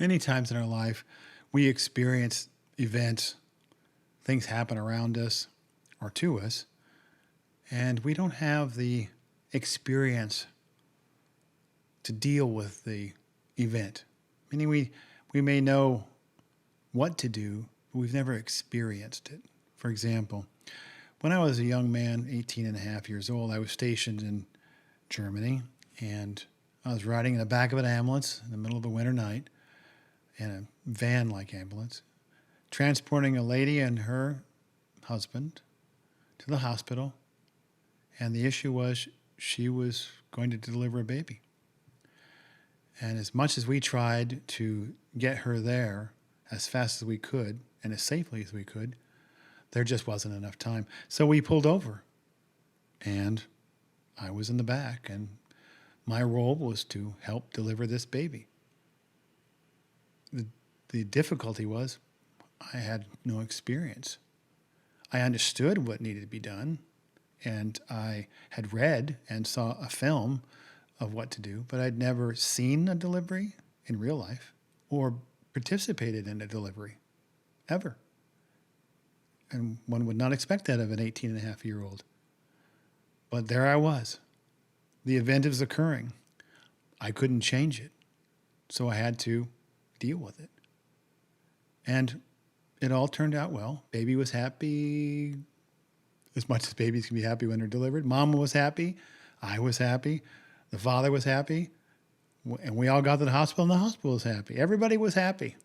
Many times in our life, we experience events, things happen around us or to us, and we don't have the experience to deal with the event. Meaning we may know what to do, but we've never experienced it. For example, when I was a young man, 18 and a half years old, I was stationed in Germany, and I was riding in the back of an ambulance in the middle of the winter night, in a van-like ambulance, transporting a lady and her husband to the hospital, and the issue was she was going to deliver a baby. And as much as we tried to get her there as fast as we could and as safely as we could, there just wasn't enough time. So we pulled over, and I was in the back, and my role was to help deliver this baby. The difficulty was I had no experience. I understood what needed to be done, and I had read and saw a film of what to do, but I'd never seen a delivery in real life or participated in a delivery, ever. And one would not expect that of an 18-and-a-half-year-old. But there I was. The event is occurring. I couldn't change it, so I had to deal with it. And it all turned out well. Baby was happy, as much as babies can be happy when they're delivered. Mama was happy. I was happy. The father was happy. And we all got to the hospital, and the hospital was happy. Everybody was happy.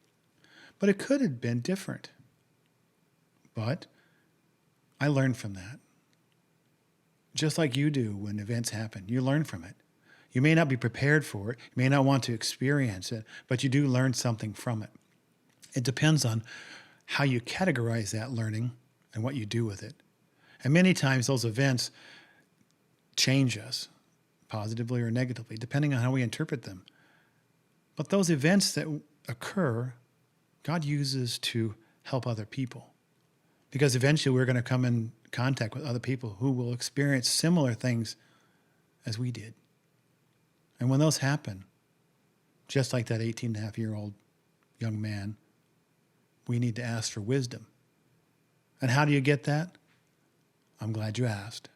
But it could have been different. But I learned from that. Just like you do when events happen. You learn from it. You may not be prepared for it. You may not want to experience it, but you do learn something from it. It depends on how you categorize that learning and what you do with it. And many times those events change us, positively or negatively, depending on how we interpret them. But those events that occur, God uses to help other people. Because eventually we're going to come in contact with other people who will experience similar things as we did. And when those happen, just like that 18-and-a-half-year-old young man, we need to ask for wisdom. And how do you get that? I'm glad you asked.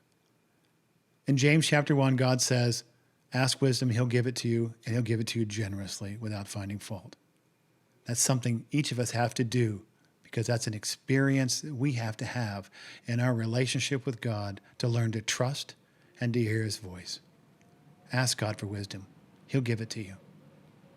In James chapter 1, God says, ask wisdom, he'll give it to you, and he'll give it to you generously without finding fault. That's something each of us have to do, because that's an experience that we have to have in our relationship with God to learn to trust and to hear his voice. Ask God for wisdom. He'll give it to you.